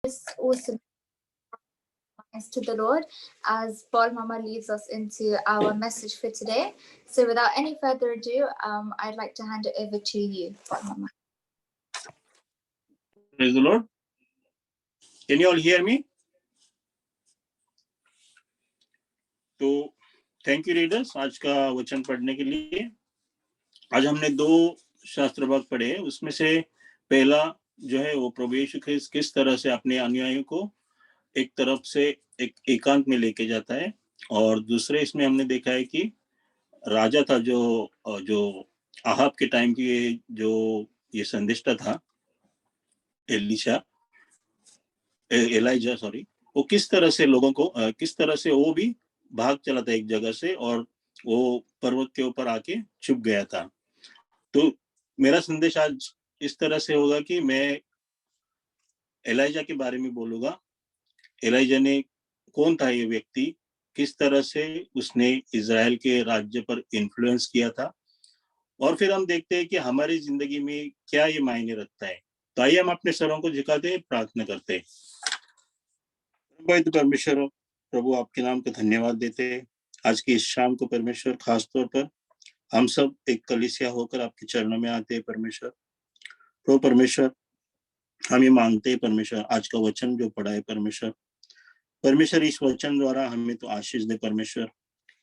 This awesome to the Lord as Paul Mama leads us into our message for today. So, without any further ado, I'd like to hand it over to you, Paul Mama. Praise the Lord. Can you all hear me? तो thank you readers आज का वचन पढ़ने के लिए। आज हमने 2 शास्त्र भाग पढ़े, उसमें से पहला जो है वो प्रभु यीशु ख्रिस्त किस तरह से अपने अनुयायियों को एक तरफ से एक एकांत में लेके जाता है, और दूसरे इसमें हमने देखा है कि राजा था जो आहाब के टाइम की जो ये संदेष्टा था एलाइजा सॉरी, वो किस तरह से लोगों को किस तरह से वो भी भाग चला था एक जगह से और वो पर्वत के ऊपर आके छुप गया था। तो मेरा संदेश आज इस तरह से होगा कि मैं एलाइजा के बारे में बोलूंगा। एलाइजा ने कौन था ये व्यक्ति, किस तरह से उसने इजराइल के राज्य पर इन्फ्लुएंस किया था, और फिर हम देखते हैं कि हमारी जिंदगी में क्या ये मायने रखता है। तो आइए हम अपने सरों को झुकाते हैं, प्रार्थना करते हैं। परमेश्वर प्रभु आपके नाम को धन्यवाद देते हैं। आज की इस शाम को परमेश्वर खास तौर पर हम सब एक कलीसिया होकर आपके चरणों में आते हैं परमेश्वर। तो परमेश्वर हम ये मांगते हैं परमेश्वर, आज का वचन जो पढ़ा है परमेश्वर इस वचन द्वारा हमें तो आशीष दे परमेश्वर,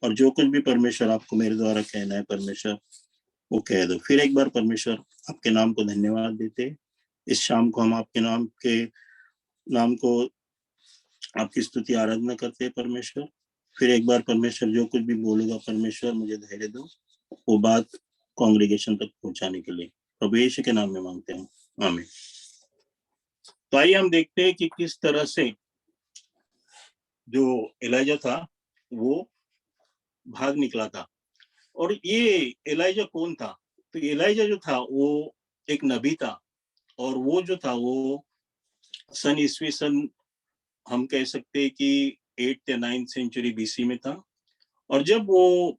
और जो कुछ भी परमेश्वर आपको मेरे द्वारा कहना है परमेश्वर वो कह दो। फिर एक बार परमेश्वर आपके नाम को धन्यवाद देते। इस शाम को हम आपके नाम को आपकी स्तुति आराधना करते हैं परमेश्वर। फिर एक बार परमेश्वर जो कुछ भी बोलूंगा परमेश्वर मुझे धैर्य दो, वो बात कांग्रेगेशन तक पहुंचाने के लिए प्रभु यीशु के नाम में मांगते हैं, आमीन। तो आइए हम देखते हैं कि किस तरह से जो एलाइजा था वो भाग निकला था। और ये एलाइजा कौन था? तो एलाइजा जो था वो एक नबी था, और वो जो था वो सन ईस्वी सन हम कह सकते हैं कि 8th या 9th सेंचुरी बीसी में था। और जब वो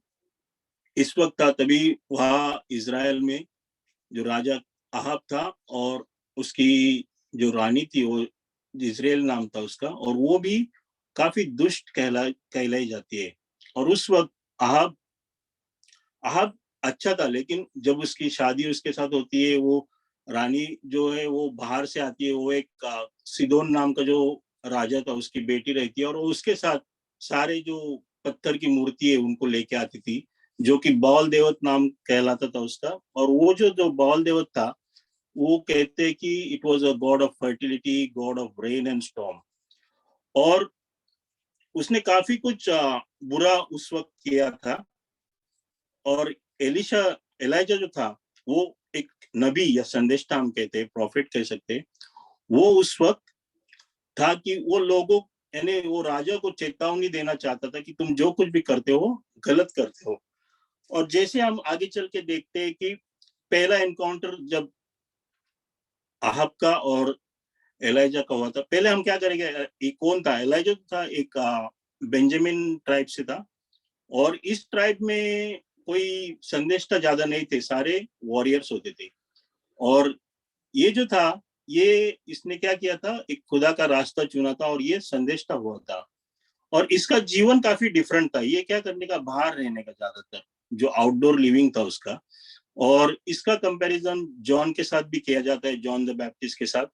इस वक्त था तभी वहाँ इजराइल में जो राजा आहाब था और उसकी जो रानी थी वो इजराइल नाम था उसका, और वो भी काफी दुष्ट कहलाई जाती है। और उस वक्त आहाब अच्छा था, लेकिन जब उसकी शादी उसके साथ होती है, वो रानी जो है वो बाहर से आती है, वो एक सिदोन नाम का जो राजा था उसकी बेटी रहती है, और उसके साथ सारे जो पत्थर की मूर्ति है उनको लेके आती थी, जो कि बाल देवत नाम कहलाता था उसका। और वो जो बाल देवत था वो कहते हैं कि it was a God of fertility, God of rain and storm. और उसने काफी कुछ बुरा उस वक्त किया था। और एलाइजा जो था वो एक नबी या संदेशता हम कहते हैं, प्रॉफिट कह सकते हैं, वो उस वक्त था कि वो लोगों यानी वो राजा को चेतावनी देना चाहता था कि तुम जो कुछ भी करते हो गलत करते हो। और जैसे हम आगे चल के देखते हैं कि पहला एनकाउंटर जब आहाब का और एलाइजा का हुआ था, पहले हम क्या करेंगे, ये कौन था? एलाइजा था एक बेंजामिन ट्राइब से था, और इस ट्राइब में कोई संदेशता ज्यादा नहीं थे, सारे वॉरियर्स होते थे। और ये जो था ये इसने क्या किया था, एक खुदा का रास्ता चुना था और ये संदेशता हुआ था। और इसका जीवन काफी डिफरेंट था, ये क्या करने का, बाहर रहने का ज्यादातर, जो आउटडोर लिविंग था उसका। और इसका कंपैरिजन जॉन के साथ भी किया जाता है, जॉन द बैप्टिस्ट के साथ।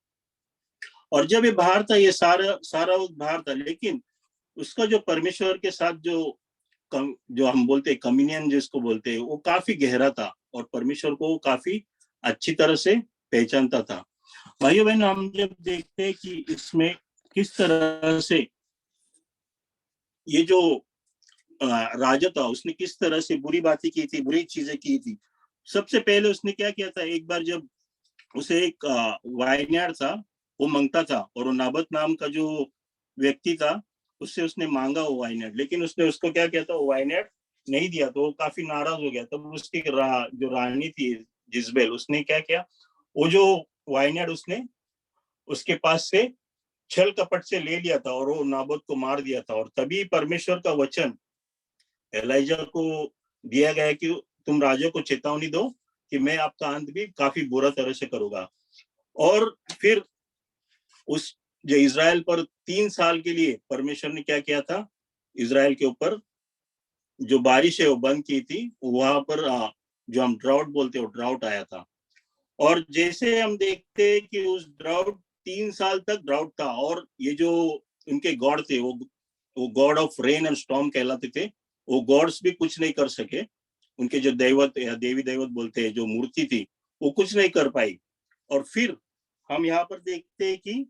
और जब ये बाहर था, ये सारा वक्त बाहर था, लेकिन उसका जो परमेश्वर के साथ जो हम बोलते हैं कम्युनियन जिसको बोलते हैं, वो काफी गहरा था, और परमेश्वर को काफी अच्छी तरह से पहचानता था। भाइयों बहन, हम जब देखते हैं कि इसमें किस तरह से ये जो राजा था उसने किस तरह से बुरी बातें की थी, बुरी चीजें की थी। सबसे पहले उसने क्या किया था, एक बार जब उसे एक वाइनयार्ड था वो मांगता था, और वो नाबत नाम का जो व्यक्ति था उससे उसने मांगा वो वाइनयार्ड, लेकिन उसने उसको क्या किया था, वो वाइनयार्ड नहीं दिया, तो वो काफी नाराज हो गया। तब उसकी जो रानी थी जिजबेल, उसने क्या किया, वो जो वाइनयार्ड उसने उसके पास से छल कपट से ले लिया था और वो नाबोत को मार दिया था। और तभी परमेश्वर का वचन एलाइजा को दिया गया कि तुम राजा को चेतावनी दो कि मैं आपका अंत भी काफी बुरा तरह से करूंगा। और फिर उस जो इजराइल पर 3 साल के लिए परमेश्वर ने क्या किया था, इजराइल के ऊपर जो बारिश है वो बंद की थी, वहां पर जो हम ड्राउट बोलते हैं वो ड्राउट आया था। और जैसे हम देखते हैं कि उस ड्राउट 3 साल तक ड्राउट था, और ये जो उनके गॉड थे वो God of rain and storm कहलाते थे। वो गॉड्स भी कुछ नहीं कर सके, उनके जो दैवत या देवी दैवत बोलते हैं जो मूर्ति थी वो कुछ नहीं कर पाई। और फिर हम यहाँ पर देखते हैं कि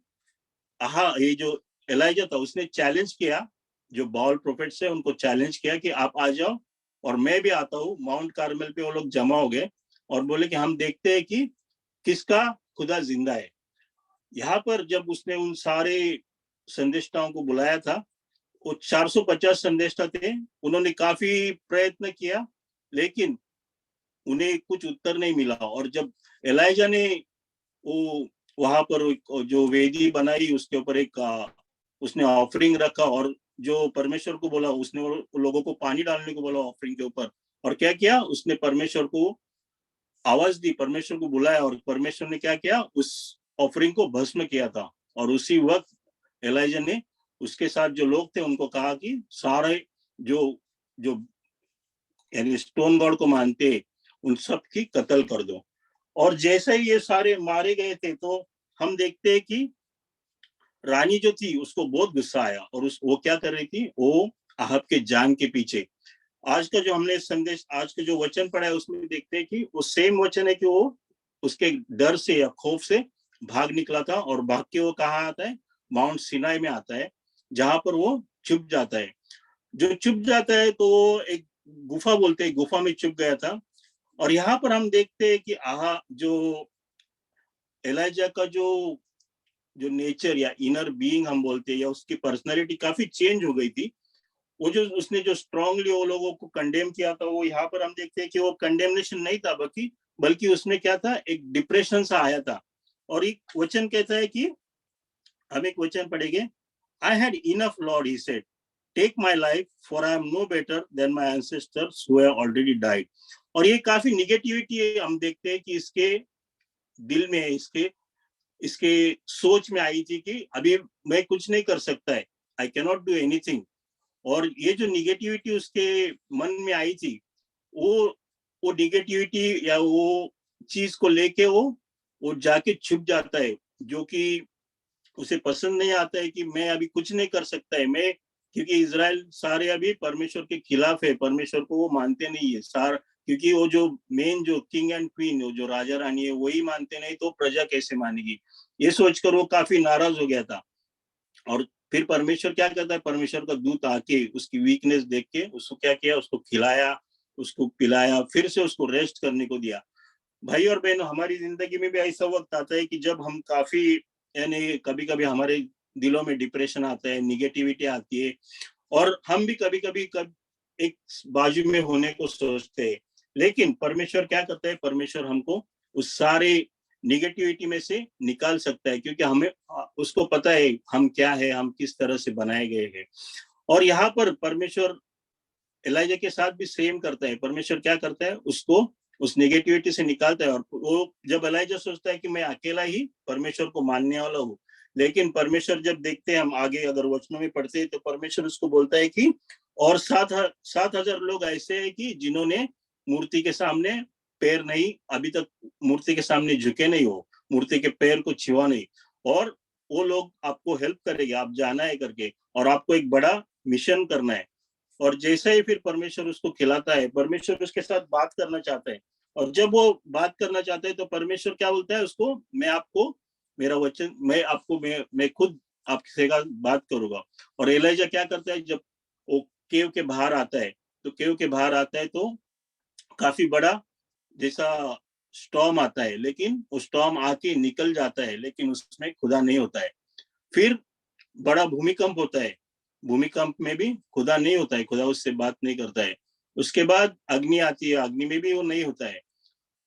ये जो एलाइजा था उसने चैलेंज किया, जो बाल प्रोफेट्स है उनको चैलेंज किया कि आप आ जाओ और मैं भी आता हूँ। माउंट कार्मेल पे वो लोग जमा हो गए और बोले कि हम देखते हैं कि किसका खुदा जिंदा है। यहाँ पर जब उसने उन सारे संदेष्टाओं को बुलाया था, वो 450 संदेष्टा थे, उन्होंने काफी प्रयत्न किया लेकिन उन्हें कुछ उत्तर नहीं मिला। और जब एलाइजा ने वो वहां पर जो वेदी बनाई उसके ऊपर एक उसने ऑफरिंग रखा और जो परमेश्वर को बोला, उसने लोगों को पानी डालने को बोला ऑफरिंग के ऊपर। और क्या किया, उसने परमेश्वर को आवाज दी, परमेश्वर को बुलाया और परमेश्वर ने क्या किया, उस ऑफरिंग को भस्म किया था। और उसी वक्त एलाइजा ने उसके साथ जो लोग थे उनको कहा कि सारे जो जो यानी स्टोन गॉड को मानते उन सब की कत्ल कर दो। और जैसे ही ये सारे मारे गए थे तो हम देखते हैं कि रानी जो थी उसको बहुत गुस्सा आया और वो क्या कर रही थी, वो आहब के जान के पीछे। आज का जो हमने संदेश, आज का जो वचन पढ़ा है उसमें देखते हैं कि वो सेम वचन है कि वो उसके डर से या खौफ से भाग निकला था और भाग के वो कहाँ आता है, माउंट सिनाई में आता है, जहां पर वो छुप जाता है। जो छुप जाता है तो वो एक गुफा बोलते हैं, गुफा में छुप गया था। और यहाँ पर हम देखते हैं कि जो एलाइजा का जो जो नेचर या इनर बीइंग हम बोलते हैं या उसकी पर्सनालिटी काफी चेंज हो गई थी। वो जो उसने जो स्ट्रांगली वो लोगों को कंडेम किया था, वो यहाँ पर हम देखते हैं कि वो कंडेमनेशन नहीं था, बल्कि उसमें क्या था, एक डिप्रेशन सा आया था। और एक वचन कहता है कि हम एक वचन पढ़ेंगे, I had enough Lord he said, take my life for I am no better than my ancestors who have already died. और ये काफी निगेटिविटी हम देखते हैं कि इसके दिल में, इसके इसके सोच में आई थी कि अभी मैं कुछ नहीं कर सकता है, I can not do anything. और ये जो निगेटिविटी उसके मन में आई थी, वो वो निगेटिविटी या वो चीज को लेके वो जाके छुप जाता है, जो कि उसे पसंद नहीं आता है कि मैं अभी कुछ नहीं कर सकता है। मैं, क्योंकि इजराइल सारे अभी परमेश्वर के खिलाफ है, परमेश्वर को वो मानते नहीं है सार, क्योंकि वो जो मेन जो किंग एंड क्वीन, वो जो राजा रानी है वही मानते नहीं, तो प्रजा कैसे मानेगी। ये सोचकर वो काफी नाराज हो गया था। और फिर परमेश्वर क्या करता है, परमेश्वर का दूत आके उसकी वीकनेस देख के उसको क्या किया, उसको खिलाया, उसको पिलाया, फिर से उसको रेस्ट करने को दिया। भाई और बहनों, हमारी जिंदगी में भी ऐसा वक्त आता है कि जब हम काफी, यानी कभी कभी हमारे दिलों में डिप्रेशन आता है, निगेटिविटी आती है, और हम भी कभी कभी एक बाजू में होने को सोचते हैं। लेकिन परमेश्वर क्या करता है, परमेश्वर हमको उस सारे निगेटिविटी में से निकाल सकता है, क्योंकि हमें उसको पता है हम क्या है, हम किस तरह से बनाए गए हैं। और यहाँ पर परमेश्वर एलाइजा के साथ भी सेम करता है। परमेश्वर क्या करता है, उसको उस नेगेटिविटी से निकालता है। और वो जब एलाइजा सोचता है कि मैं अकेला ही परमेश्वर को मानने वाला हूँ, लेकिन परमेश्वर जब देखते हैं हम आगे अगर वचनों में पढ़ते हैं तो परमेश्वर उसको बोलता है कि और 7,000 लोग ऐसे हैं कि जिन्होंने मूर्ति के सामने पैर नहीं, अभी तक मूर्ति के सामने झुके नहीं हो, मूर्ति के पैर को छुआ नहीं, और वो लोग आपको हेल्प करेंगे, आप जाना है करके, और आपको एक बड़ा मिशन करना है। और जैसे ही फिर परमेश्वर उसको खिलाता है, परमेश्वर उसके साथ बात करना चाहता है। और जब वो बात करना चाहता है तो परमेश्वर क्या बोलता है उसको, मैं आपको, मेरा वचन, मैं खुद आपसे बात करूंगा। और एलाइजा क्या करता है, जब वो केव के बाहर आता है, तो केव के बाहर आता है तो काफी बड़ा जैसा स्टॉर्म आता है, लेकिन वो स्टॉर्म आके निकल जाता है, लेकिन उसमें खुदा नहीं होता है। फिर बड़ा भूमिकंप होता है, भूमिकंप में भी खुदा नहीं होता है, खुदा उससे बात नहीं करता है। उसके बाद अग्नि आती है, अग्नि में भी वो नहीं होता है।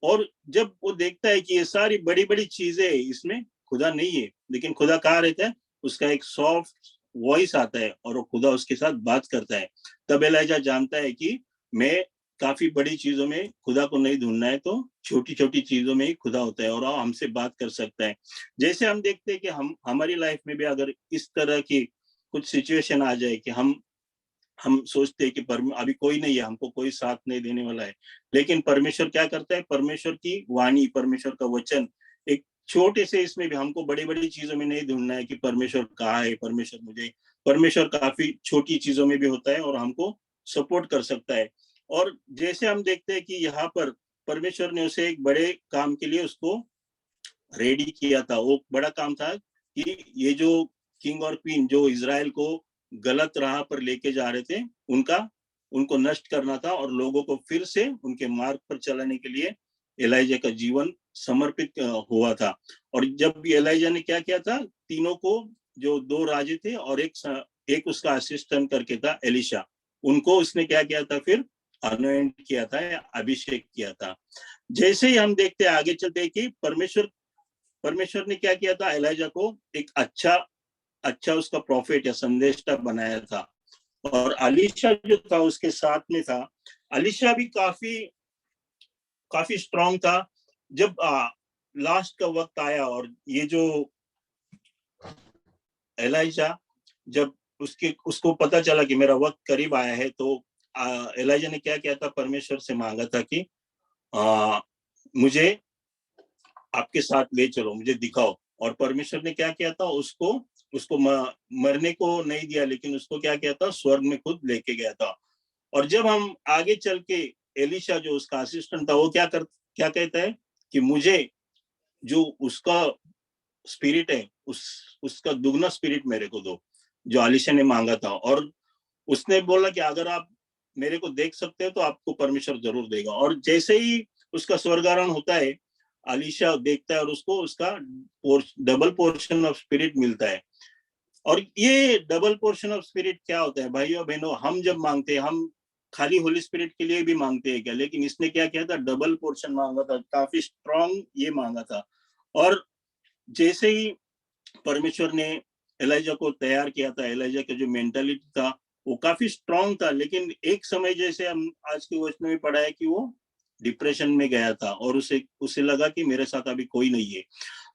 और जब वो देखता है कि ये सारी बड़ी बड़ी चीजें इसमें खुदा नहीं है, लेकिन खुदा कहाँ रहता है, उसका एक सॉफ्ट वॉइस आता है और वो खुदा उसके साथ बात करता है। तब एलाइजा जानता है कि मैं काफी बड़ी चीजों में खुदा को नहीं ढूंढना है, तो छोटी छोटी चीजों में ही खुदा होता है और वो हमसे बात कर सकता है। जैसे हम देखते हैं कि हमारी लाइफ में भी अगर इस तरह की कुछ सिचुएशन आ जाए कि हम सोचते हैं कि अभी कोई नहीं है, हमको कोई साथ नहीं देने वाला है, लेकिन परमेश्वर क्या करता है, परमेश्वर की वाणी, परमेश्वर का वचन, एक छोटे से इसमें भी हमको बड़ी बड़ी चीजों में नहीं ढूंढना है कि परमेश्वर कहाँ है, परमेश्वर काफी छोटी चीजों में भी होता है और हमको सपोर्ट कर सकता है। और जैसे हम देखते हैं कि यहाँ पर परमेश्वर ने उसे एक बड़े काम के लिए उसको रेडी किया था। वो बड़ा काम था कि ये जो किंग और क्वीन जो इजराइल को गलत राह पर लेके जा रहे थे, उनको नष्ट करना था और लोगों को फिर से उनके मार्ग पर चलाने के लिए एलाइजा का जीवन समर्पित हुआ था। और जब एलाइजा ने क्या किया था, तीनों को, जो दो राजे थे और एक उसका असिस्टेंट करके था एलिशा, उनको उसने क्या किया था, फिर अनॉइंट किया था या अभिषेक किया था। जैसे ही हम देखते हैं आगे चलते हैं कि परमेश्वर ने क्या किया था, एलाइजा को एक अच्छा उसका प्रॉफिट या संदेशता बनाया था। और अलीशा जो था उसके साथ में था, अलीशा भी काफी स्ट्रांग था। जब लास्ट का वक्त आया और ये जो एलाइजा, जब उसको पता चला कि मेरा वक्त करीब आया है, तो एलाइजा ने क्या किया था, परमेश्वर से मांगा था कि मुझे आपके साथ ले चलो, मुझे दिखाओ। और परमेश्वर ने क्या किया था, उसको मरने को नहीं दिया, लेकिन उसको क्या किया था, स्वर्ग में खुद लेके गया था। और जब हम आगे चल के एलिशा जो उसका असिस्टेंट था, वो क्या कहता है कि मुझे जो उसका स्पिरिट है, उसका दुगना स्पिरिट मेरे को दो, जो अलीशा ने मांगा था। और उसने बोला कि अगर आप मेरे को देख सकते हो तो आपको परमेश्वर जरूर देगा। और जैसे ही उसका स्वर्गारोहण होता है, अलीशा देखता है और उसको उसका डबल पोर्शन ऑफ स्पिरिट मिलता है। और ये डबल पोर्शन ऑफ स्पिरिट क्या होता है भाइयों बहनों, हम जब मांगते हैं, हम खाली होली स्पिरिट के लिए भी मांगते हैं क्या, लेकिन इसने क्या किया था, डबल पोर्शन मांगा था, काफी स्ट्रॉन्ग ये मांगा था। और जैसे ही परमेश्वर ने एलाइजा को तैयार किया था, एलाइजा का जो मेंटालिटी था वो काफी स्ट्रांग था, लेकिन एक समय जैसे हम आज के वचन में पढ़ा है कि वो डिप्रेशन में गया था और उसे लगा कि मेरे साथ अभी कोई नहीं है।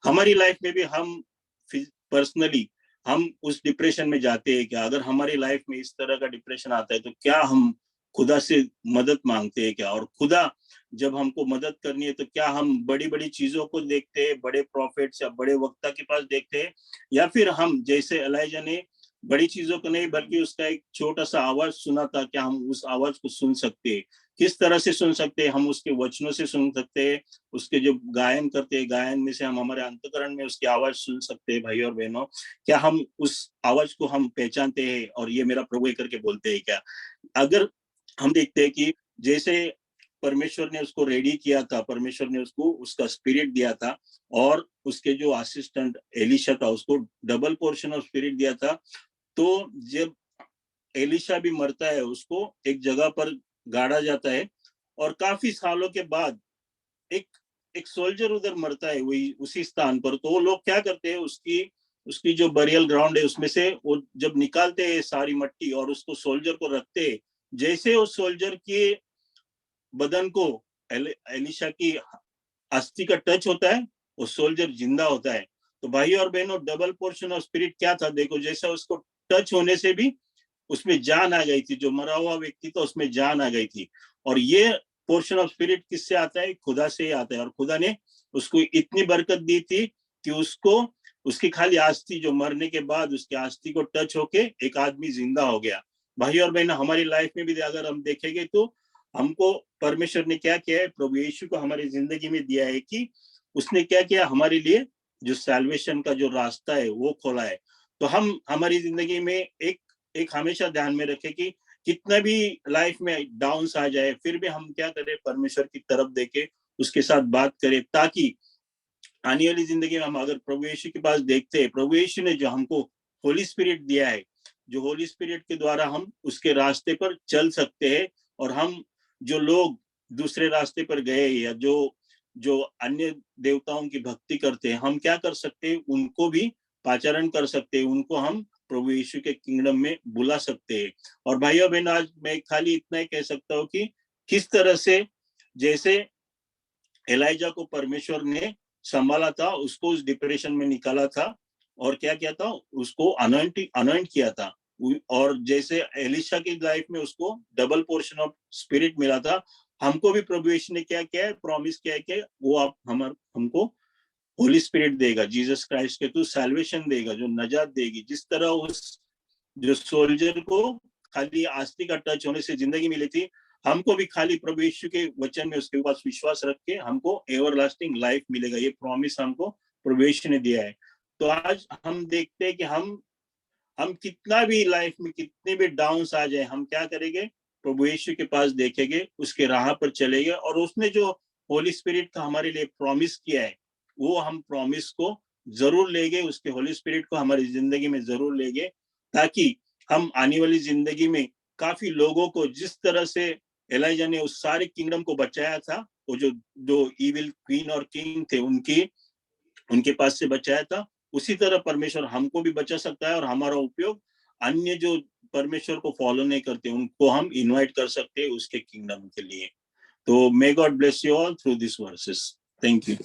हमारी लाइफ में भी हम पर्सनली हम उस डिप्रेशन में जाते हैं क्या, अगर हमारी लाइफ में इस तरह का डिप्रेशन आता है तो क्या हम खुदा से मदद मांगते हैं क्या, और खुदा जब हमको मदद करनी है तो क्या हम बड़ी बड़ी चीजों को देखते हैं, बड़े प्रॉफिट्स या बड़े वक्ता के पास देखते हैं, या फिर हम जैसे एलाइजा ने बड़ी चीजों को नहीं बल्कि उसका एक छोटा सा आवाज सुना था, क्या हम उस आवाज को सुन सकते हैं, किस तरह से सुन सकते हैं, हम उसके वचनों से सुन सकते हैं, उसके जो गायन करते हैं गायन में से हम हमारे अंतकरण में उसकी आवाज सुन सकते हैं। भाई और बहनों, क्या हम उस आवाज को हम पहचानते हैं और ये मेरा प्रभु करके बोलते हैं क्या। अगर हम देखते हैं कि जैसे परमेश्वर ने उसको रेडी किया था, परमेश्वर ने उसको उसका स्पिरिट दिया था और उसके जो असिस्टेंट एलिशा था उसको डबल पोर्शन ऑफ स्पिरिट दिया था, तो जब एलिशा भी मरता है उसको एक जगह पर गाड़ा जाता है और काफी सालों के बाद एक एक सोल्जर उधर मरता है वही उसी स्थान पर। तो वो लोग क्या करते हैं, उसकी जो बरियल ग्राउंड है उसमें से वो जब निकालते हैं सारी मट्टी और उसको सोल्जर को रखते हैं, जैसे उस सोल्जर के बदन को एलिशा की अस्थि का टच होता है, वो सोल्जर जिंदा होता है। तो भाई और बहनों, डबल पोर्शन ऑफ स्पिरिट क्या था, देखो जैसा उसको टच होने से भी उसमें जान आ गई थी, जो मरा हुआ व्यक्ति था उसमें जान आ गई थी। और ये पोर्शन ऑफ स्पिरिट किससे आता है, खुदा से ही आता है। और खुदा ने उसको इतनी बरकत दी थी कि उसको उसकी खाली अस्थि, जो मरने के बाद उसकी अस्थि को टच होके एक आदमी जिंदा हो गया। भाई और बहन, हमारी लाइफ में भी अगर हम देखेंगे तो हमको परमेश्वर ने क्या किया है, प्रभु यीशु को हमारी जिंदगी में दिया है कि उसने क्या किया हमारे लिए, जो सैल्वेशन का जो रास्ता है वो खोला है। तो हम हमारी जिंदगी में एक हमेशा ध्यान में रखें कि कितना भी लाइफ में डाउन्स आ जाए फिर भी हम क्या करें, परमेश्वर की तरफ देके उसके साथ बात करें, ताकि आने वाली जिंदगी में हम अगर प्रभु यीशु के पास देखते हैं, प्रभु यीशु ने जो हमको होली स्पिरिट दिया है, जो होली स्पिरिट के द्वारा हम उसके रास्ते पर चल सकते हैं। और हम जो लोग दूसरे रास्ते पर गए या जो अन्य देवताओं की भक्ति करते हैं, हम क्या कर सकते हैं, उनको भी पाचारण कर सकते हैं, उनको हम प्रभु यीशु के किंगडम में बुला सकते हैं। और भाइयों बहनों, आज मैं खाली इतना ही कह सकता हूँ कि किस तरह से जैसे एलाइजा को परमेश्वर ने संभाला था, उसको उस डिप्रेशन में निकाला था, और क्या किया था, उसको अनॉइंट किया था, और जैसे एलिशा की लाइफ में उसको डबल पोर्शन ऑफ स्पिरिट मिला था, हमको भी प्रभु यीशु ने क्या किया है, प्रॉमिस किया है कि वो आप हमको होली स्पिरिट देगा, जीसस क्राइस्ट के थ्रू सैल्वेशन देगा, जो नजात देगी। जिस तरह उस जो सोल्जर को खाली आस्ती का टच होने से जिंदगी मिली थी, हमको भी खाली प्रभु यीशु के वचन में उसके पास विश्वास रख के हमको एवरलास्टिंग लाइफ मिलेगा। ये प्रॉमिस हमको प्रभु यीशु ने दिया है। तो आज हम देखते हैं कि हम कितना भी लाइफ में कितने भी डाउन्स आ जाए, हम क्या करेंगे, प्रभु यीशु के पास देखेंगे, उसके राह पर चलेंगे, और उसने जो होली स्पिरिट का हमारे लिए प्रॉमिस किया है, वो हम प्रॉमिस को जरूर लेंगे, उसके होली स्पिरिट को हमारी जिंदगी में जरूर लेंगे, ताकि हम आने वाली जिंदगी में काफी लोगों को, जिस तरह से एलाइजा ने उस सारे किंगडम को बचाया था, वो जो इविल क्वीन और किंग थे उनके पास से बचाया था, उसी तरह परमेश्वर हमको भी बचा सकता है, और हमारा उपयोग अन्य जो परमेश्वर को फॉलो नहीं करते उनको हम इनवाइट कर सकते हैं उसके किंगडम के लिए। तो may God bless you all through this versus. Thank you.